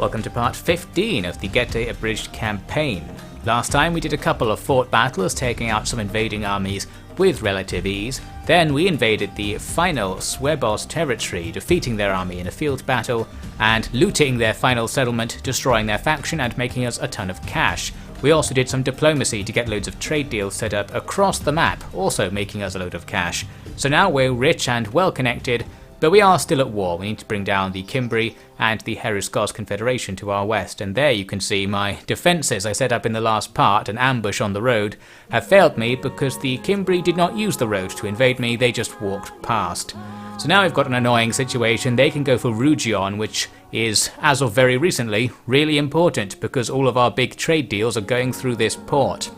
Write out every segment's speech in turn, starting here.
Welcome to part 15 of the Getae Abridged campaign. Last time we did a couple of fort battles, taking out some invading armies with relative ease. Then we invaded the final Swebos territory, defeating their army in a field battle, and looting their final settlement, destroying their faction and making us a ton of cash. We also did some diplomacy to get loads of trade deals set up across the map, also making us a load of cash. So now we're rich and well connected, but we are still at war. We need to bring down the Cimbri and the Heruskoz Confederation to our west, and there you can see my defences I set up in the last part, an ambush on the road, have failed me because the Cimbri did not use the road to invade me, they just walked past. So now we've got an annoying situation. They can go for Rugion, which is, as of very recently, really important because all of our big trade deals are going through this port.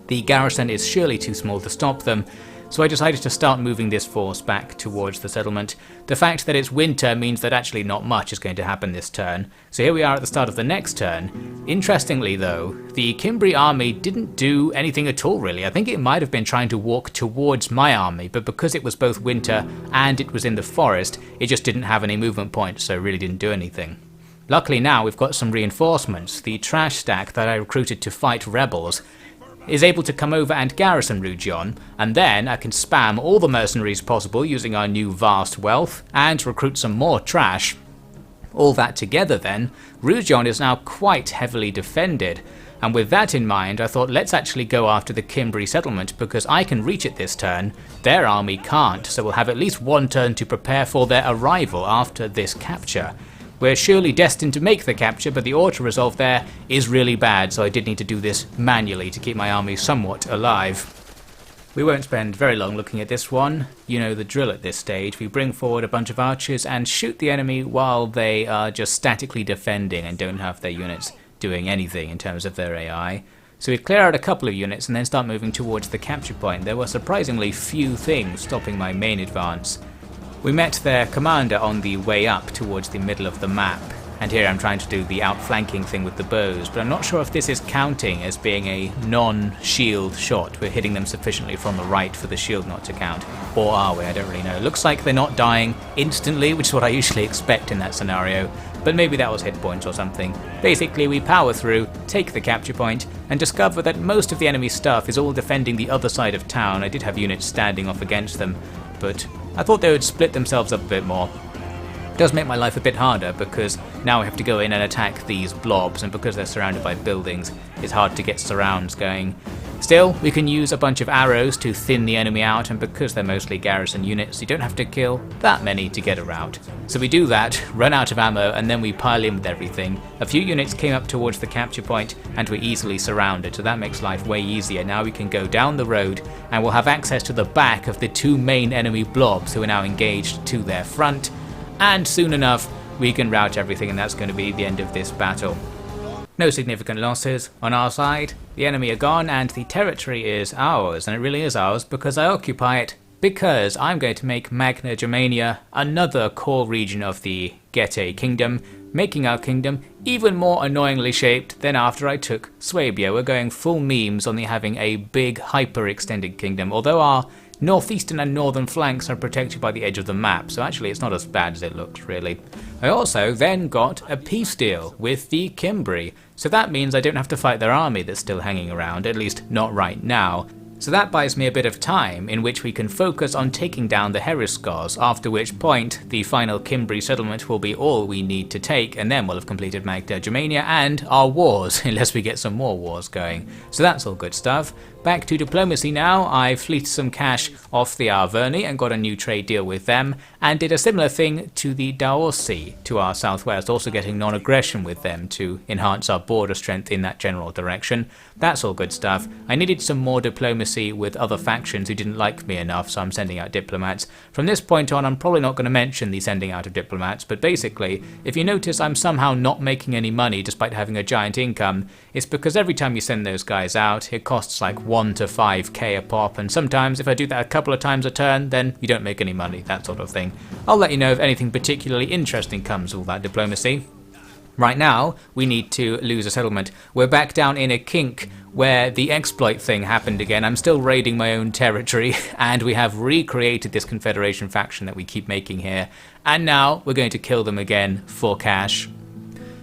The garrison is surely too small to stop them, so I decided to start moving this force back towards the settlement. The fact that it's winter means that actually not much is going to happen this turn. So here we are at the start of the next turn. Interestingly though, the Cimbri army didn't do anything at all really. I think it might have been trying to walk towards my army, but because it was both winter and it was in the forest, it just didn't have any movement points, so it really didn't do anything. Luckily now we've got some reinforcements. The trash stack that I recruited to fight rebels is able to come over and garrison Rugion, and then I can spam all the mercenaries possible using our new vast wealth and recruit some more trash. All that together then, Rugion is now quite heavily defended, and with that in mind I thought let's actually go after the Cimbri settlement because I can reach it this turn, their army can't, so we'll have at least one turn to prepare for their arrival after this capture. We're surely destined to make the capture, but the auto-resolve there is really bad, so I did need to do this manually to keep my army somewhat alive. We won't spend very long looking at this one. You know the drill at this stage. We bring forward a bunch of archers and shoot the enemy while they are just statically defending and don't have their units doing anything in terms of their AI. So we clear out a couple of units and then start moving towards the capture point. There were surprisingly few things stopping my main advance. We met their commander on the way up towards the middle of the map, and here I'm trying to do the outflanking thing with the bows, but I'm not sure if this is counting as being a non-shield shot. We're hitting them sufficiently from the right for the shield not to count, or are we? I don't really know. It looks like they're not dying instantly, which is what I usually expect in that scenario, but maybe that was hit points or something. Basically we power through, take the capture point, and discover that most of the enemy stuff is all defending the other side of town. I did have units standing off against them, but I thought they would split themselves up a bit more. It does make my life a bit harder because now I have to go in and attack these blobs, and because they're surrounded by buildings, it's hard to get surrounds going. Still, we can use a bunch of arrows to thin the enemy out, and because they're mostly garrison units, you don't have to kill that many to get a rout. So we do that, run out of ammo, and then we pile in with everything. A few units came up towards the capture point and were easily surrounded, so that makes life way easier. Now we can go down the road and we'll have access to the back of the two main enemy blobs who are now engaged to their front, and soon enough we can rout everything, and that's going to be the end of this battle. No significant losses on our side. The enemy are gone and the territory is ours, and it really is ours because I occupy it because I'm going to make Magna Germania another core region of the Getae kingdom, making our kingdom even more annoyingly shaped than after I took Swabia. We're going full memes on the having a big hyper-extended kingdom, although our northeastern and northern flanks are protected by the edge of the map, so actually it's not as bad as it looks really. I also then got a peace deal with the Cimbri, so that means I don't have to fight their army that's still hanging around, at least not right now. So that buys me a bit of time in which we can focus on taking down the Heruskoz, after which point the final Cimbri settlement will be all we need to take, and then we'll have completed Magna Germania and our wars, unless we get some more wars going. So that's all good stuff. Back to diplomacy now. I fleeced some cash off the Arverni and got a new trade deal with them, and did a similar thing to the Daossi to our southwest, also getting non-aggression with them to enhance our border strength in that general direction. That's all good stuff. I needed some more diplomacy with other factions who didn't like me enough, so I'm sending out diplomats. From this point on, I'm probably not going to mention the sending out of diplomats, but basically, if you notice I'm somehow not making any money despite having a giant income, it's because every time you send those guys out, it costs like 1 to 5k a pop, and sometimes if I do that a couple of times a turn, then you don't make any money, that sort of thing. I'll let you know if anything particularly interesting comes of all that diplomacy. Right now, we need to lose a settlement. We're back down in Akink, where the exploit thing happened again. I'm still raiding my own territory, and we have recreated this Confederation faction that we keep making here, and now we're going to kill them again for cash.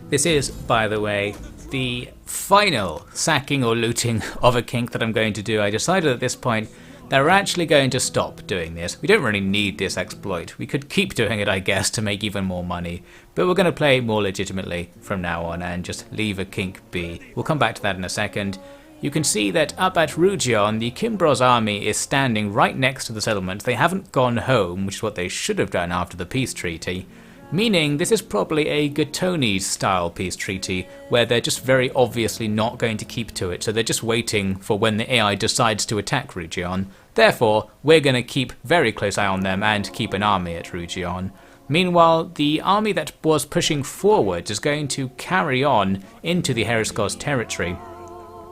This is, by the way, the final sacking or looting of Akink that I'm going to do. I decided at this point that we're actually going to stop doing this. We don't really need this exploit. We could keep doing it, I guess, to make even more money, but we're going to play more legitimately from now on and just leave Akink be. We'll come back to that in a second. You can see that up at Rugion, the Cimbros army is standing right next to the settlement. They haven't gone home, which is what they should have done after the peace treaty. Meaning this is probably a Getae style peace treaty where they're just very obviously not going to keep to it, so they're just waiting for when the AI decides to attack Rugion. Therefore, we're going to keep very close eye on them and keep an army at Rugion. Meanwhile, the army that was pushing forward is going to carry on into the Heruskoz territory,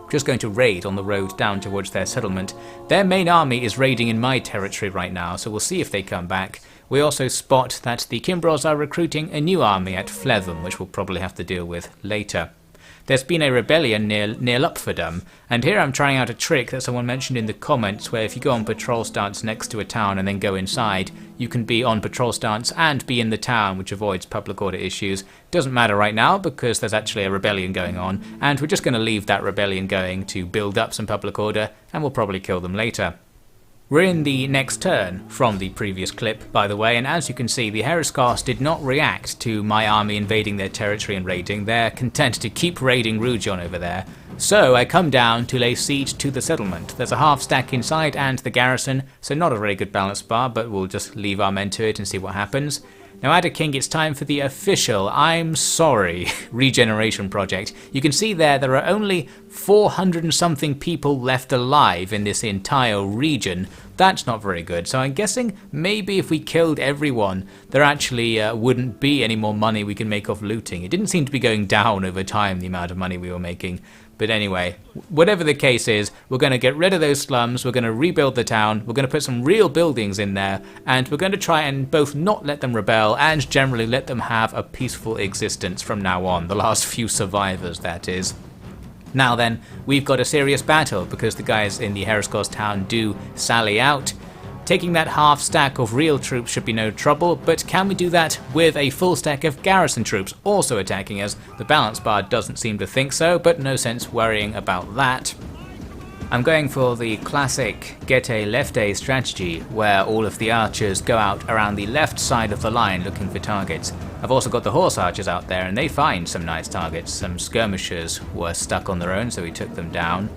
just going to raid on the road down towards their settlement. Their main army is raiding in my territory right now, so we'll see if they come back. We also spot that the Cimbros are recruiting a new army at Flevum, which we'll probably have to deal with later. There's been a rebellion near Lupfordum, and here I'm trying out a trick that someone mentioned in the comments where if you go on patrol stance next to a town and then go inside, you can be on patrol stance and be in the town, which avoids public order issues. Doesn't matter right now because there's actually a rebellion going on, and we're just going to leave that rebellion going to build up some public order, and we'll probably kill them later. We're in the next turn from the previous clip, by the way, and as you can see, the Heruskoz did not react to my army invading their territory and raiding. They're content to keep raiding Rugion over there. So I come down to lay siege to the settlement. There's a half stack inside and the garrison, so not a very good balance bar, but we'll just leave our men to it and see what happens. Now at Akink, it's time for the official I'm sorry regeneration project. You can see there are only 400 and something people left alive in this entire region. That's not very good, so I'm guessing maybe if we killed everyone, there actually wouldn't be any more money we can make off looting. It didn't seem to be going down over time, the amount of money we were making. But anyway, whatever the case is, we're going to get rid of those slums, we're going to rebuild the town, we're going to put some real buildings in there, and we're going to try and both not let them rebel and generally let them have a peaceful existence from now on, the last few survivors, that is. Now then, we've got a serious battle because the guys in the Heruskoz town do sally out. Taking that half stack of real troops should be no trouble, but can we do that with a full stack of garrison troops also attacking us? The balance bar doesn't seem to think so, but no sense worrying about that. I'm going for the classic Getae left-A strategy, where all of the archers go out around the left side of the line looking for targets. I've also got the horse archers out there and they find some nice targets. Some skirmishers were stuck on their own, so we took them down.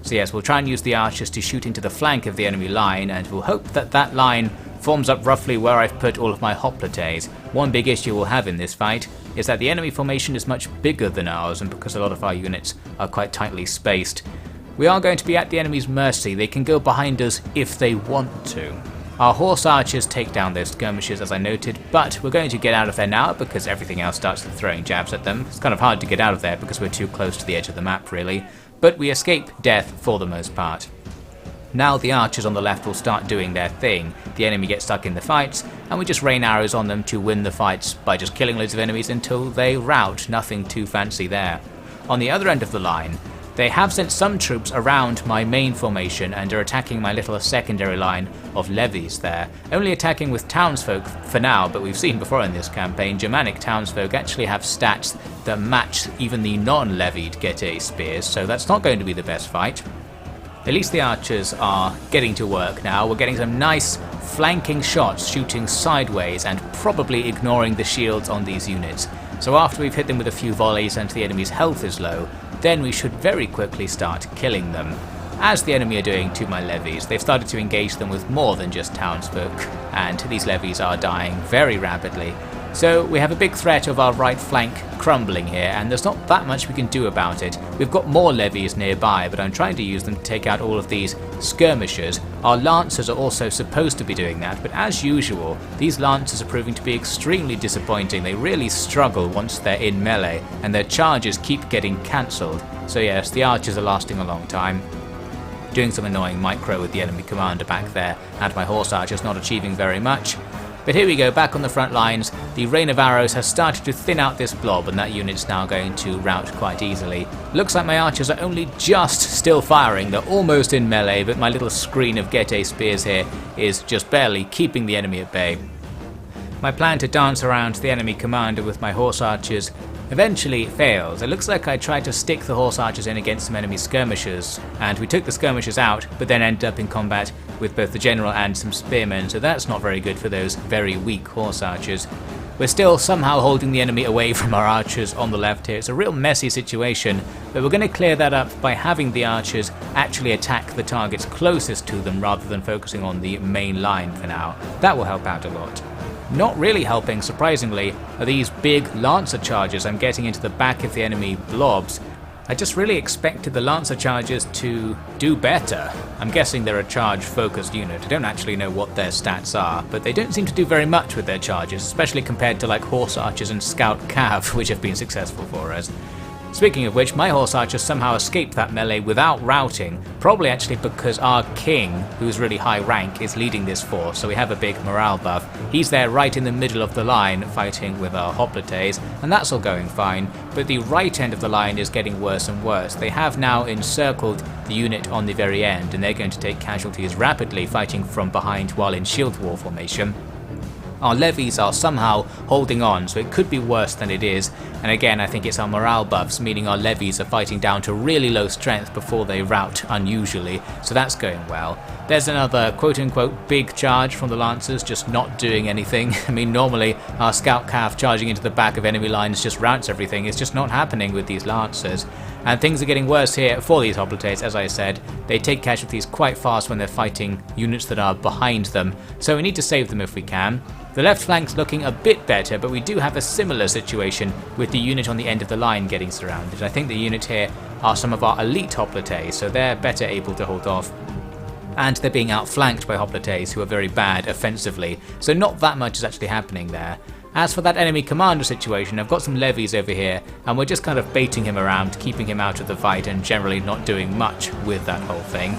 So yes, we'll try and use the archers to shoot into the flank of the enemy line, and we'll hope that that line forms up roughly where I've put all of my hoplites. One big issue we'll have in this fight is that the enemy formation is much bigger than ours, and because a lot of our units are quite tightly spaced, we are going to be at the enemy's mercy. They can go behind us if they want to. Our horse archers take down those skirmishers as I noted, but we're going to get out of there now because everything else starts throwing jabs at them. It's kind of hard to get out of there because we're too close to the edge of the map really, but we escape death for the most part. Now the archers on the left will start doing their thing. The enemy gets stuck in the fights, and we just rain arrows on them to win the fights by just killing loads of enemies until they rout. Nothing too fancy there. On the other end of the line, they have sent some troops around my main formation and are attacking my little secondary line of levies there. Only attacking with townsfolk for now, but we've seen before in this campaign, Germanic townsfolk actually have stats that match even the non-levied Getae spears, so that's not going to be the best fight. At least the archers are getting to work now. We're getting some nice flanking shots shooting sideways and probably ignoring the shields on these units. So after we've hit them with a few volleys and the enemy's health is low, then we should very quickly start killing them. As the enemy are doing to my levies, they've started to engage them with more than just townsfolk, and these levies are dying very rapidly. So we have a big threat of our right flank crumbling here, and there's not that much we can do about it. We've got more levies nearby, but I'm trying to use them to take out all of these skirmishers. Our lancers are also supposed to be doing that, but as usual, these lancers are proving to be extremely disappointing. They really struggle once they're in melee, and their charges keep getting cancelled. So yes, the archers are lasting a long time. Doing some annoying micro with the enemy commander back there, and my horse archers not achieving very much. But here we go, back on the front lines. The rain of arrows has started to thin out this blob, and that unit's now going to rout quite easily. Looks like my archers are only just still firing. They're almost in melee, but my little screen of Getae spears here is just barely keeping the enemy at bay. My plan to dance around the enemy commander with my horse archers eventually fails. It looks like I tried to stick the horse archers in against some enemy skirmishers, and we took the skirmishers out, but then ended up in combat with both the general and some spearmen, so that's not very good for those very weak horse archers. We're still somehow holding the enemy away from our archers on the left here. It's a real messy situation, but we're going to clear that up by having the archers actually attack the targets closest to them rather than focusing on the main line for now. That will help out a lot. Not really helping, surprisingly, are these big lancer charges I'm getting into the back of the enemy blobs. I just really expected the lancer charges to do better. I'm guessing they're a charge focused unit. I don't actually know what their stats are, but they don't seem to do very much with their charges, especially compared to like horse archers and scout cav, which have been successful for us. Speaking of which, my horse archers somehow escaped that melee without routing, probably actually because our king, who's really high rank, is leading this force, so we have a big morale buff. He's there right in the middle of the line fighting with our hoplites, and that's all going fine, but the right end of the line is getting worse and worse. They have now encircled the unit on the very end, and they're going to take casualties rapidly fighting from behind while in shield wall formation. Our levies are somehow holding on, so it could be worse than it is, and again I think it's our morale buffs, meaning our levies are fighting down to really low strength before they rout unusually, so that's going well. There's another quote-unquote big charge from the lancers, just not doing anything. I mean, normally our scout cav charging into the back of enemy lines just routs everything. It's just not happening with these lancers. And things are getting worse here for these hoplites, as I said. They take casualties quite fast when they're fighting units that are behind them, so we need to save them if we can. The left flank's looking a bit better, but we do have a similar situation with the unit on the end of the line getting surrounded. I think the unit here are some of our elite hoplites, so they're better able to hold off. And they're being outflanked by hoplites who are very bad offensively, so not that much is actually happening there. As for that enemy commander situation, I've got some levies over here, and we're just kind of baiting him around, keeping him out of the fight and generally not doing much with that whole thing.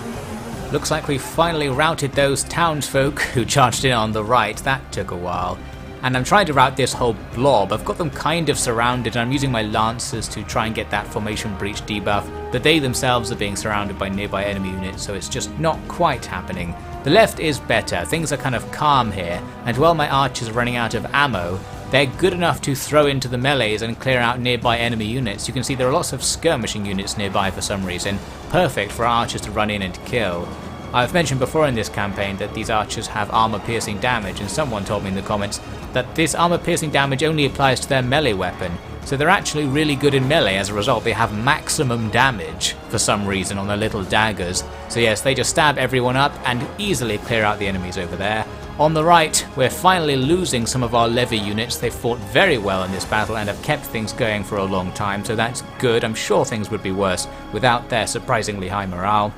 Looks like we finally routed those townsfolk who charged in on the right. That took a while. And I'm trying to rout this whole blob. I've got them kind of surrounded, and I'm using my lancers to try and get that formation breach debuff, but they themselves are being surrounded by nearby enemy units, so it's just not quite happening. The left is better, things are kind of calm here, and while my archers are running out of ammo, they're good enough to throw into the melees and clear out nearby enemy units. You can see there are lots of skirmishing units nearby for some reason, perfect for archers to run in and kill. I've mentioned before in this campaign that these archers have armor-piercing damage, and someone told me in the comments that this armor-piercing damage only applies to their melee weapon, so they're actually really good in melee. As a result, they have maximum damage for some reason on their little daggers. So yes, they just stab everyone up and easily clear out the enemies over there. On the right, we're finally losing some of our levy units. They fought very well in this battle and have kept things going for a long time, so that's good. I'm sure things would be worse without their surprisingly high morale.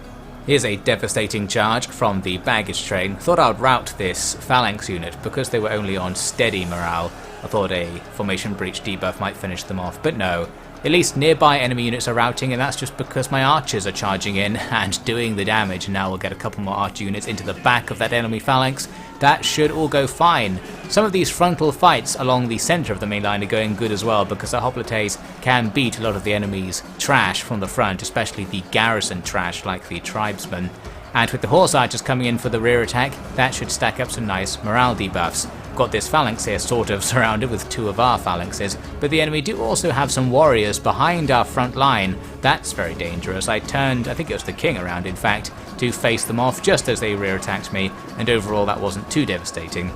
Here's a devastating charge from the baggage train. Thought I'd rout this phalanx unit because they were only on steady morale. I thought a formation breach debuff might finish them off, but no. At least nearby enemy units are routing, and that's just because my archers are charging in and doing the damage. Now we'll get a couple more archer units into the back of that enemy phalanx. That should all go fine. Some of these frontal fights along the centre of the main line are going good as well, because the hoplites can beat a lot of the enemy's trash from the front, especially the garrison trash like the tribesmen. And with the horse archers coming in for the rear attack, that should stack up some nice morale debuffs. Got this phalanx here sort of surrounded with two of our phalanxes, but the enemy do also have some warriors behind our front line. That's very dangerous. I turned, I think it was the king around in fact, to face them off just as they rear attacked me, and overall that wasn't too devastating.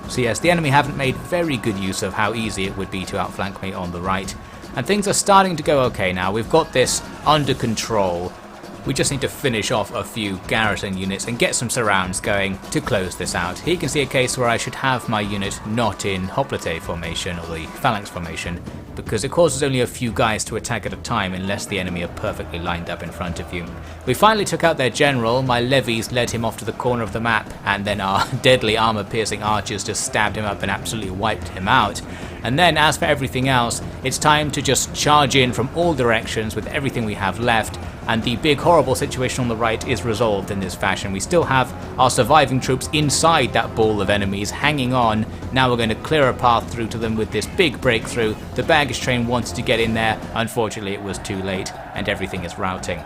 So yes, the enemy haven't made very good use of how easy it would be to outflank me on the right, and things are starting to go okay now. We've got this under control. We just need to finish off a few garrison units and get some surrounds going to close this out. Here you can see a case where I should have my unit not in hoplite formation or the phalanx formation, because it causes only a few guys to attack at a time unless the enemy are perfectly lined up in front of you. We finally took out their general. My levies led him off to the corner of the map, and then our deadly armor-piercing archers just stabbed him up and absolutely wiped him out. And then as for everything else, it's time to just charge in from all directions with everything we have left, and the big horrible situation on the right is resolved in this fashion. We still have our surviving troops inside that ball of enemies hanging on. Now we're going to clear a path through to them with this big breakthrough. The baggage train wanted to get in there, unfortunately it was too late, and everything is routing.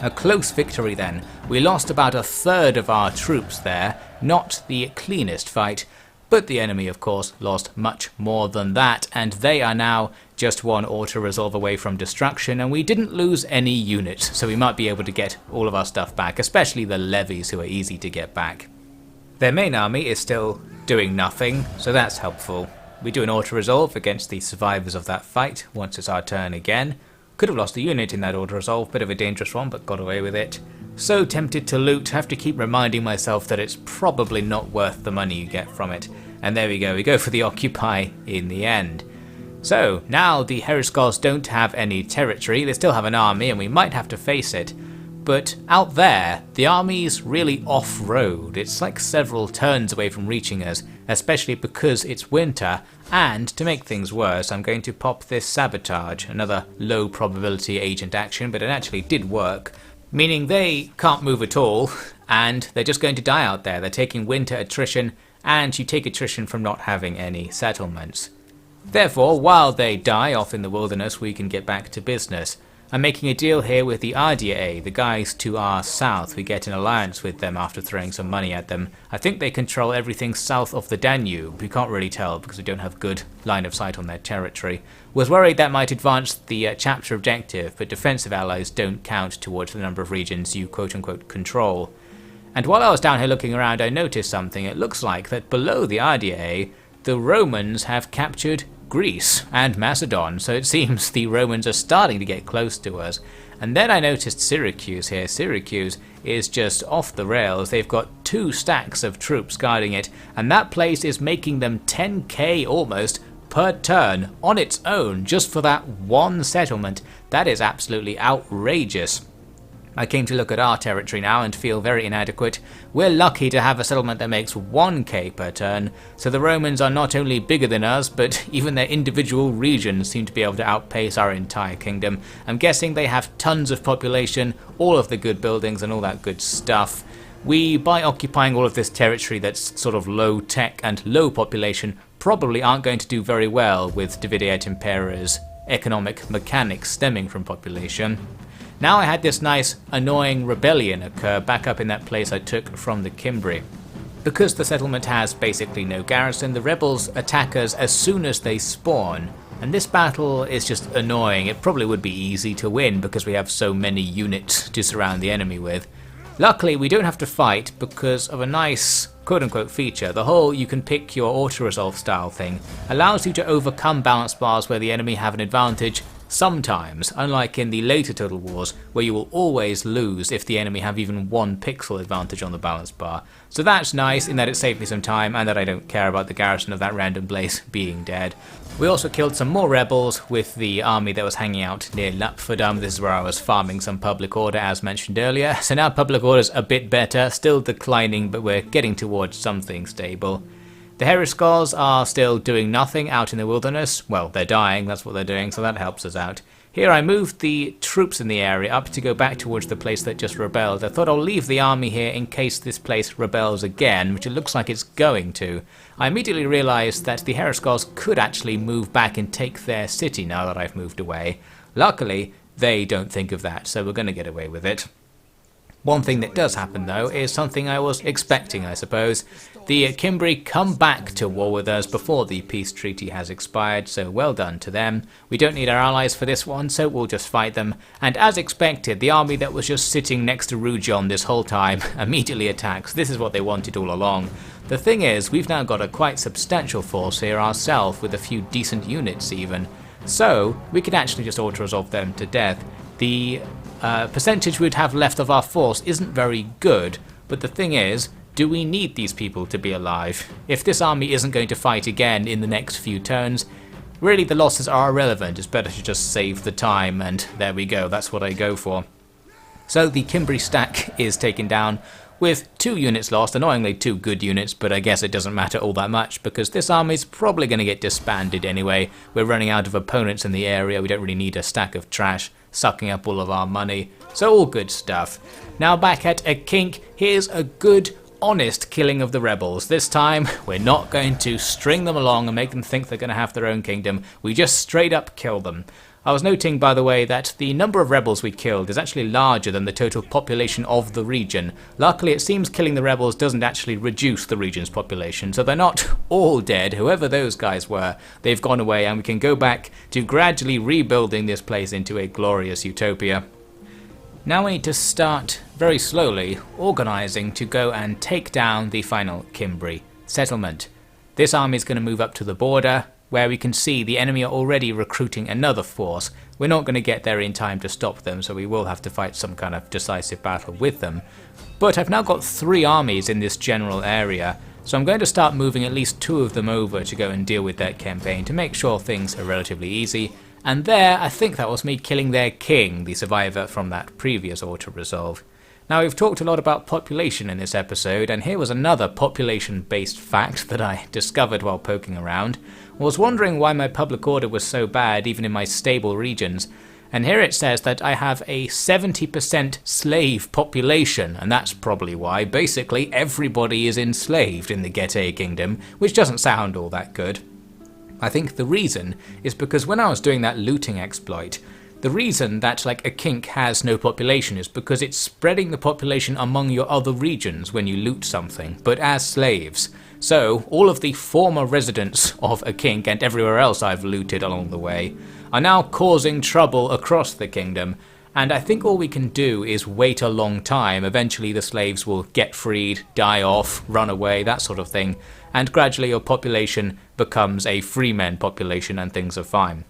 A close victory then. We lost about a third of our troops there, not the cleanest fight, but the enemy of course lost much more than that, and they are now just one auto-resolve away from destruction, and we didn't lose any units, so we might be able to get all of our stuff back, especially the levies who are easy to get back. Their main army is still doing nothing, so that's helpful. We do an auto-resolve against the survivors of that fight once it's our turn again. Could have lost a unit in that auto-resolve, bit of a dangerous one, but got away with it. So tempted to loot, have to keep reminding myself that it's probably not worth the money you get from it. And there we go for the Occupy in the end. So, now the Heruskoz don't have any territory, they still have an army and we might have to face it. But out there, the army's really off-road. It's like several turns away from reaching us, especially because it's winter, and to make things worse, I'm going to pop this sabotage, another low probability agent action, but it actually did work. Meaning they can't move at all, and they're just going to die out there. They're taking winter attrition, and you take attrition from not having any settlements. Therefore, while they die off in the wilderness, we can get back to business. I'm making a deal here with the Getae, the guys to our south. We get an alliance with them after throwing some money at them. I think they control everything south of the Danube. We can't really tell because we don't have good line of sight on their territory. Was worried that might advance the chapter objective, but defensive allies don't count towards the number of regions you quote-unquote control. And while I was down here looking around, I noticed something. It looks like that below the Getae, the Romans have captured Greece and Macedon, so it seems the Romans are starting to get close to us. And then I noticed Syracuse here. Syracuse is just off the rails. They've got 2 stacks of troops guarding it, and that place is making them 10k almost per turn on its own, just for that one settlement. That is absolutely outrageous. I came to look at our territory now and feel very inadequate. We're lucky to have a settlement that makes 1k per turn, so the Romans are not only bigger than us, but even their individual regions seem to be able to outpace our entire kingdom. I'm guessing they have tons of population, all of the good buildings and all that good stuff. We, by occupying all of this territory that's sort of low tech and low population, probably aren't going to do very well with Divide et Impera's economic mechanics stemming from population. Now I had this nice annoying rebellion occur back up in that place I took from the Cimbri. Because the settlement has basically no garrison, the rebels attack us as soon as they spawn, and this battle is just annoying. It probably would be easy to win because we have so many units to surround the enemy with. Luckily we don't have to fight because of a nice quote-unquote feature. The whole you can pick your auto-resolve style thing allows you to overcome balance bars where the enemy have an advantage sometimes, unlike in the later Total Wars where you will always lose if the enemy have even 1 pixel advantage on the balance bar. So that's nice in that it saved me some time and that I don't care about the garrison of that random place being dead. We also killed some more rebels with the army that was hanging out near Lapfordum. This is where I was farming some public order as mentioned earlier. So now public order's a bit better, still declining, but we're getting towards something stable. The Heruskoz are still doing nothing out in the wilderness. Well, they're dying, that's what they're doing, so that helps us out. Here I moved the troops in the area up to go back towards the place that just rebelled. I thought I'll leave the army here in case this place rebels again, which it looks like it's going to. I immediately realised that the Heruskoz could actually move back and take their city now that I've moved away. Luckily, they don't think of that, so we're going to get away with it. One thing that does happen though is something I was expecting, I suppose. The Cimbri come back to war with us before the peace treaty has expired, so well done to them. We don't need our allies for this one, so we'll just fight them. And as expected, the army that was just sitting next to Rujon this whole time immediately attacks. This is what they wanted all along. The thing is, we've now got a quite substantial force here ourselves, with a few decent units even. So we could actually just auto-resolve them to death. The percentage we'd have left of our force isn't very good, but the thing is, do we need these people to be alive? If this army isn't going to fight again in the next few turns, really the losses are irrelevant. It's better to just save the time, and there we go, that's what I go for. So the Cimbri stack is taken down with 2 units lost, annoyingly 2 good units, but I guess it doesn't matter all that much because this army's probably going to get disbanded anyway. We're running out of opponents in the area, we don't really need a stack of trash sucking up all of our money, so all good stuff. Now back at Akink, here's a good honest killing of the rebels. This time, we're not going to string them along and make them think they're going to have their own kingdom. We just straight up kill them. I was noting, by the way, that the number of rebels we killed is actually larger than the total population of the region. Luckily, it seems killing the rebels doesn't actually reduce the region's population, so they're not all dead. Whoever those guys were, they've gone away, and we can go back to gradually rebuilding this place into a glorious utopia. Now we need to start, very slowly, organising to go and take down the final Cimbri settlement. This army is going to move up to the border, where we can see the enemy are already recruiting another force. We're not going to get there in time to stop them, so we will have to fight some kind of decisive battle with them. But I've now got 3 armies in this general area, so I'm going to start moving at least 2 of them over to go and deal with that campaign to make sure things are relatively easy. And there, I think that was me killing their king, the survivor from that previous auto-resolve. Now, we've talked a lot about population in this episode, and here was another population-based fact that I discovered while poking around. I was wondering why my public order was so bad even in my stable regions, and here it says that I have a 70% slave population, and that's probably why. Basically, everybody is enslaved in the Getae kingdom, which doesn't sound all that good. I think the reason is because when I was doing that looting exploit, the reason that Akink has no population is because it's spreading the population among your other regions when you loot something, but as slaves. So all of the former residents of Akink and everywhere else I've looted along the way are now causing trouble across the kingdom, and I think all we can do is wait a long time. Eventually the slaves will get freed, die off, run away, that sort of thing, and gradually your population becomes a free men population and things are fine.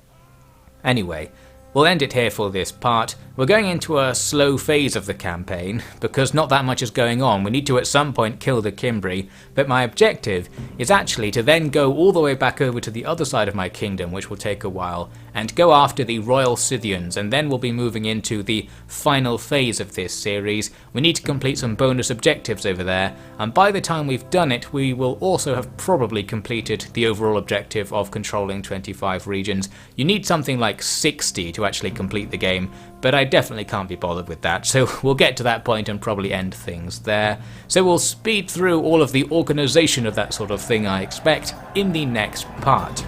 Anyway, we'll end it here for this part. We're going into a slow phase of the campaign, because not that much is going on. We need to at some point kill the Cimbri, but my objective is actually to then go all the way back over to the other side of my kingdom, which will take a while, and go after the Royal Scythians, and then we'll be moving into the final phase of this series. We need to complete some bonus objectives over there, and by the time we've done it, we will also have probably completed the overall objective of controlling 25 regions. You need something like 60 to actually complete the game, but I definitely can't be bothered with that, so we'll get to that point and probably end things there. So we'll speed through all of the organisation of that sort of thing, I expect, in the next part.